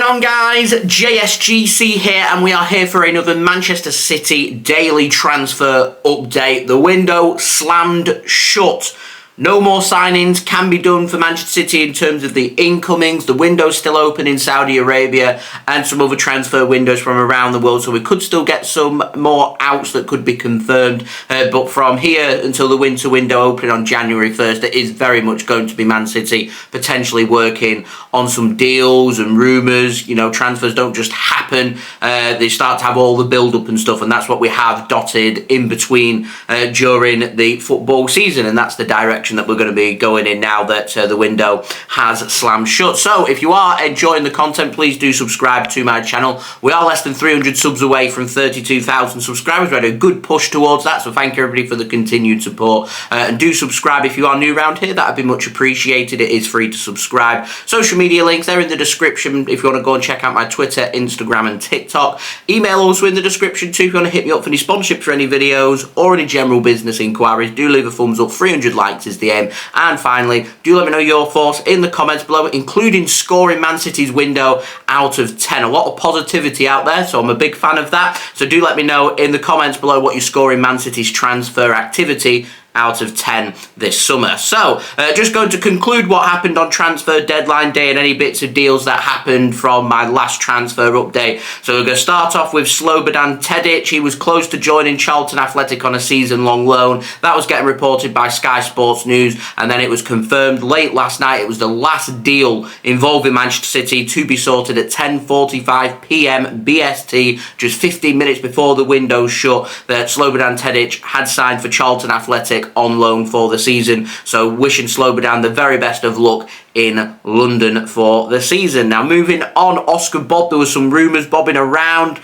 on, guys? JSGC here, and we are here for another Manchester City daily transfer update. The window slammed shut. No more signings can be done for Manchester City in terms of the incomings. The window's still open in Saudi Arabia and some other transfer windows from around the world, so we could still get some more outs that could be confirmed. But from here until the winter window opening on January 1st, it is very much going to be Man City potentially working on some deals and rumours. You know, transfers don't just happen. They start to have all the build-up and stuff, and that's what we have dotted in between during the football season, and that's the direction that we're going to be going in now that the window has slammed shut. So if you are enjoying the content, please do subscribe to my channel. We are less than 300 subs away from 32,000 subscribers. We had a good push towards that, so thank you everybody for the continued support, and do subscribe if you are new around here. That would be much appreciated. It is free to subscribe. Social media links, they're in the description if you want to go and check out my Twitter, Instagram and TikTok. Email also in the description too if you want to hit me up for any sponsorships for any videos or any general business inquiries. Do leave a thumbs up. 300 likes is the aim. And finally, do let me know your thoughts in the comments below, including scoring Man City's window out of 10. A lot of positivity out there, so I'm a big fan of that. So do let me know in the comments below what you're scoring Man City's transfer activity out of 10 this summer. So, just going to conclude what happened on transfer deadline day and any bits of deals that happened from my last transfer update. So we're going to start off with Slobodan Tedic. He was close to joining Charlton Athletic on a season-long loan. That was getting reported by Sky Sports News, and then it was confirmed late last night. It was the last deal involving Manchester City to be sorted at 10:45 p.m. BST, just 15 minutes before the window shut, that Slobodan Tedic had signed for Charlton Athletic on loan for the season. So wishing Slobodan the very best of luck in London for the season. Now moving on, Oscar Bobb, there was some rumours bobbing around.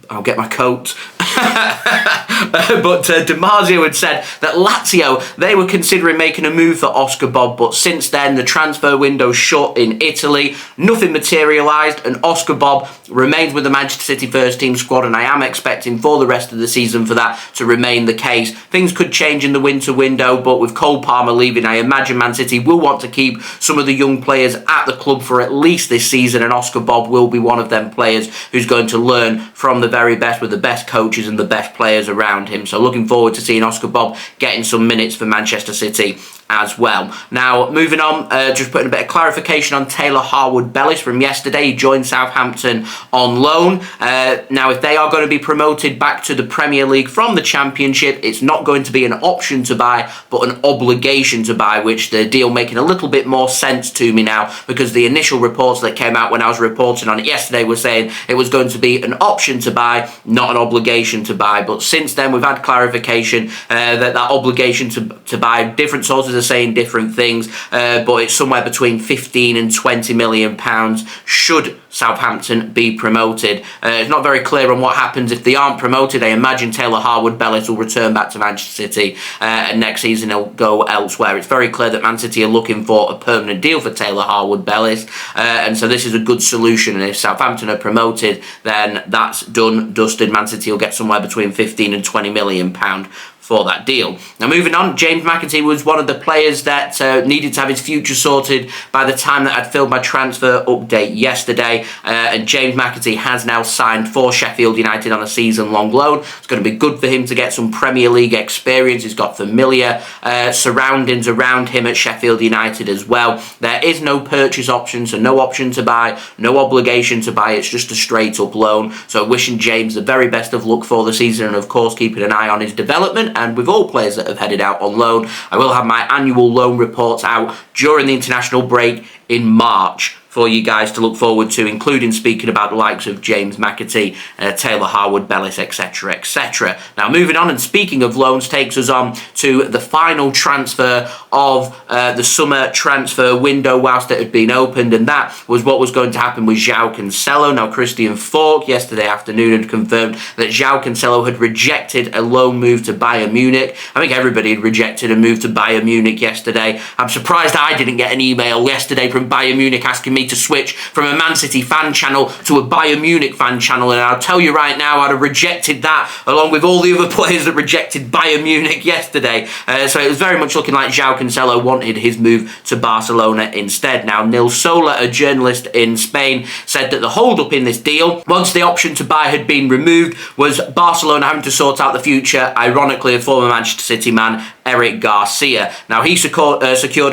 I'll get my coat. But Marzio had said that Lazio, they were considering making a move for Oscar Bobb, but since then the transfer window shut in Italy, nothing materialised, and Oscar Bobb remains with the Manchester City first team squad, and I am expecting for the rest of the season for that to remain the case. Things could change in the winter window, but with Cole Palmer leaving, I imagine Man City will want to keep some of the young players at the club for at least this season, and Oscar Bobb will be one of them players who's going to learn from the very best, with the best coaches and the best players around him. So looking forward to seeing Oscar Bobb getting some minutes for Manchester City as well. Now moving on, just putting a bit of clarification on Taylor Harwood-Bellis from yesterday. He joined Southampton on loan. Now if they are going to be promoted back to the Premier League from the Championship, it's not going to be an option to buy but an obligation to buy, which the deal making a little bit more sense to me now, because the initial reports that came out when I was reporting on it yesterday were saying it was going to be an option to buy, not an obligation to buy. But since then we've had clarification that obligation to buy, different sources are saying different things, but it's somewhere between 15 and 20 million pounds should Southampton be promoted. It's not very clear on what happens if they aren't promoted. I imagine Taylor Harwood-Bellis will return back to Manchester City, and next season he'll go elsewhere. It's very clear that Man City are looking for a permanent deal for Taylor Harwood-Bellis, and so this is a good solution, and if Southampton are promoted, then that's done, dusted. Man City will get somewhere between 15 and 20 million pound for that deal. Now moving on, James McAtee was one of the players that needed to have his future sorted by the time that I'd filled my transfer update yesterday, and James McAtee has now signed for Sheffield United on a season-long loan. It's going to be good for him to get some Premier League experience. He's got familiar surroundings around him at Sheffield United as well. There is no purchase option, so no option to buy, no obligation to buy. It's just a straight-up loan. So wishing James the very best of luck for the season, and of course keeping an eye on his development. And with all players that have headed out on loan, I will have my annual loan reports out during the international break in March for you guys to look forward to, including speaking about the likes of James McAtee, Taylor Harwood-Bellis, etc, etc. Now moving on, and speaking of loans, takes us on to the final transfer of the summer transfer window whilst it had been opened, and that was what was going to happen with Joao Cancelo. Now Christian Falk yesterday afternoon had confirmed that Joao Cancelo had rejected a loan move to Bayern Munich. I think everybody had rejected a move to Bayern Munich yesterday. I'm surprised I didn't get an email yesterday from Bayern Munich asking me me to switch from a Man City fan channel to a Bayern Munich fan channel, and I'll tell you right now, I'd have rejected that along with all the other players that rejected Bayern Munich yesterday. So it was very much looking like Joao Cancelo wanted his move to Barcelona instead. Now, Nil Sola, a journalist in Spain, said that the hold-up in this deal, once the option to buy had been removed, was Barcelona having to sort out the future, ironically, of former Manchester City man Eric Garcia. Now, he secured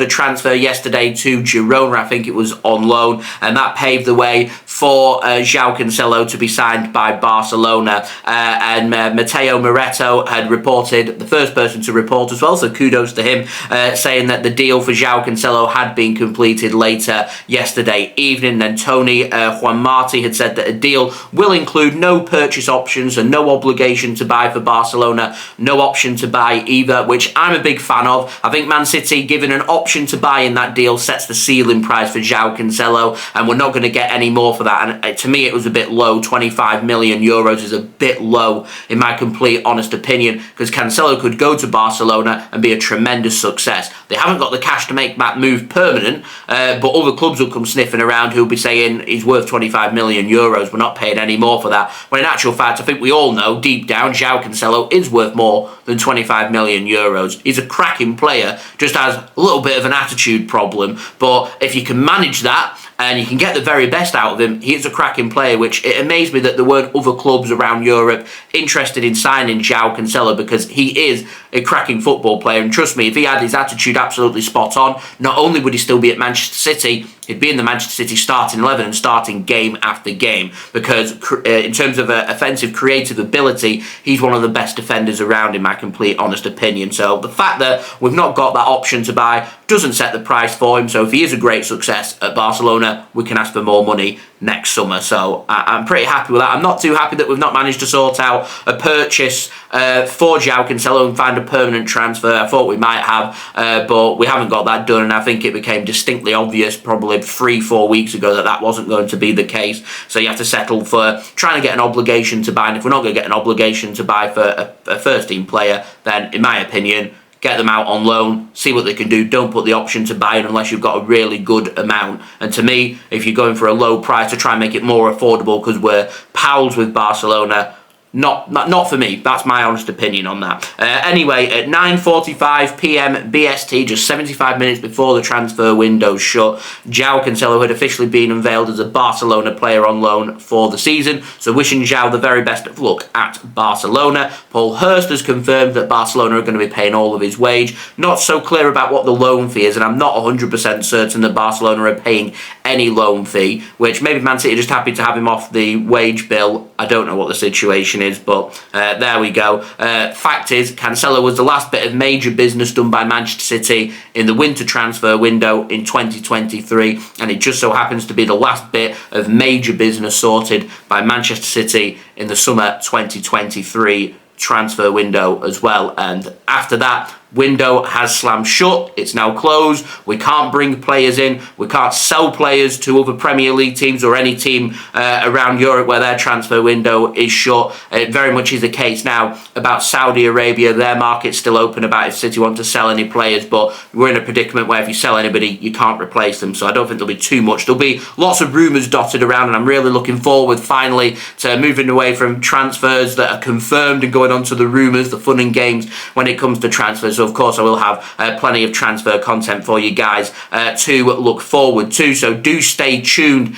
a transfer yesterday to Girona, I think it was on loan, and that paved the way for Joao Cancelo to be signed by Barcelona. And Matteo Moretto had reported, the first person to report as well, so kudos to him, saying that the deal for Joao Cancelo had been completed later yesterday evening. Then Tony Juan Marti had said that a deal will include no purchase options and no obligation to buy for Barcelona, no option to buy either, which I'm a big fan of. I think Man City giving an option to buy in that deal sets the ceiling price for Joao Cancelo, and we're not going to get any more for that. And to me, it was a bit low. 25 million euros is a bit low, in my complete honest opinion, because Cancelo could go to Barcelona and be a tremendous success. They haven't got the cash to make that move permanent, but other clubs will come sniffing around who'll be saying he's worth 25 million euros. We're not paying any more for that. When in actual fact, I think we all know deep down, Joao Cancelo is worth more than 25 million euros. He's a cracking player, just has a little bit of an attitude problem, but if you can manage that and you can get the very best out of him, he's a cracking player, which it amazed me that there weren't other clubs around Europe interested in signing Joao Cancelo, because he is a cracking football player, and trust me, if he had his attitude absolutely spot on, not only would he still be at Manchester City, he'd be in the Manchester City starting 11 and starting game after game, because in terms of offensive creative ability, he's one of the best defenders around, in my complete honest opinion. So the fact that we've not got that option to buy doesn't set the price for him, so if he is a great success at Barcelona, we can ask for more money next summer. So I'm pretty happy with that. I'm not too happy that we've not managed to sort out a purchase for Joao Cancelo and find a permanent transfer. I thought we might have, but we haven't got that done, and I think it became distinctly obvious probably 3-4 weeks ago that that wasn't going to be the case. So you have to settle for trying to get an obligation to buy, and if we're not going to get an obligation to buy for a first-team player, then in my opinion, get them out on loan, see what they can do. Don't put the option to buy in unless you've got a really good amount. And to me, if you're going for a low price to try and make it more affordable because we're pals with Barcelona, not for me. That's my honest opinion on that. Anyway, at 9:45 p.m. BST, just 75 minutes before the transfer window shut, Joao Cancelo had officially been unveiled as a Barcelona player on loan for the season. So wishing Joao the very best of luck at Barcelona. Paul Hirst has confirmed that Barcelona are going to be paying all of his wage. Not so clear about what the loan fee is, and I'm not 100% certain that Barcelona are paying any loan fee, which maybe Man City are just happy to have him off the wage bill. I don't know what the situation is, but there we go. Fact is, Cancelo was the last bit of major business done by Manchester City in the winter transfer window in 2023, and it just so happens to be the last bit of major business sorted by Manchester City in the summer 2023 transfer window as well. And after that window has slammed shut, it's now closed. We can't bring players in, we can't sell players to other Premier League teams or any team around Europe where their transfer window is shut. It very much is the case now about Saudi Arabia. Their market's still open about if City want to sell any players, but we're in a predicament where if you sell anybody, you can't replace them. So I don't think there'll be too much. There'll be lots of rumours dotted around, and I'm really looking forward finally to moving away from transfers that are confirmed and going on to the rumours, the fun and games when it comes to transfers. So of course I will have plenty of transfer content for you guys to look forward to, so do stay tuned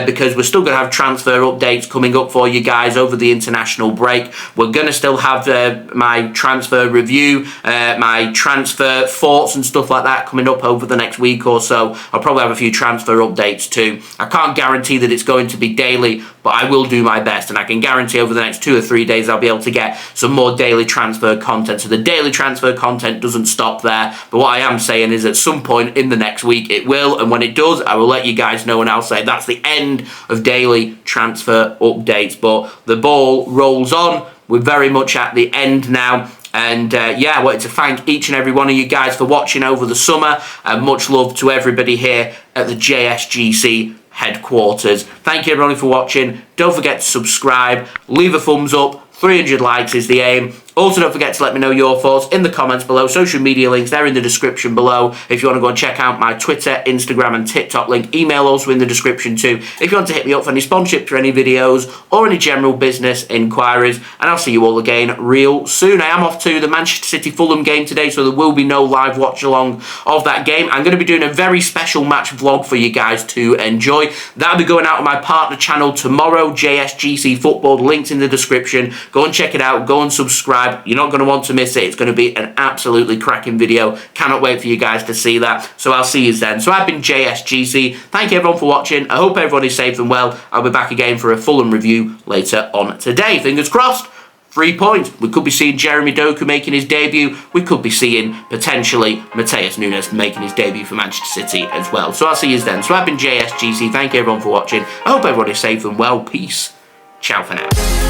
because we're still going to have transfer updates coming up for you guys over the international break. We're going to still have my transfer review, my transfer thoughts and stuff like that coming up over the next week or so. I'll probably have a few transfer updates too. I can't guarantee that it's going to be daily, but I will do my best, and I can guarantee over the next 2 or 3 days I'll be able to get some more daily transfer content. So the daily transfer content doesn't stop there, but what I am saying is at some point in the next week it will, and when it does I will let you guys know, and I'll say that's the end of daily transfer updates. But the ball rolls on, we're very much at the end now. And yeah, I wanted to thank each and every one of you guys for watching over the summer, and much love to everybody here at the JSGC headquarters. Thank you everybody for watching. Don't forget to subscribe, leave a thumbs up. 300 likes is the aim, Also, don't forget to let me know your thoughts in the comments below. Social media links, they're in the description below. If you want to go and check out my Twitter, Instagram and TikTok link, email also in the description too. If you want to hit me up for any sponsorship for any videos or any general business inquiries. And I'll see you all again real soon. I am off to the Manchester City Fulham game today, so there will be no live watch along of that game. I'm going to be doing a very special match vlog for you guys to enjoy. That'll be going out on my partner channel tomorrow, JSGC Football. The link's in the description. Go and check it out. Go and subscribe. You're not going to want to miss it. It's going to be an absolutely cracking video. Cannot wait for you guys to see that. So I'll see you then. So I've been JSGC. Thank you everyone for watching. I hope everyone is safe and well. I'll be back again for a Fulham review later on today. Fingers crossed. 3 points. We could be seeing Jeremy Doku making his debut. We could be seeing, potentially, Matheus Nunes making his debut for Manchester City as well. So I'll see you then. So I've been JSGC. Thank you everyone for watching. I hope everyone is safe and well. Peace. Ciao for now.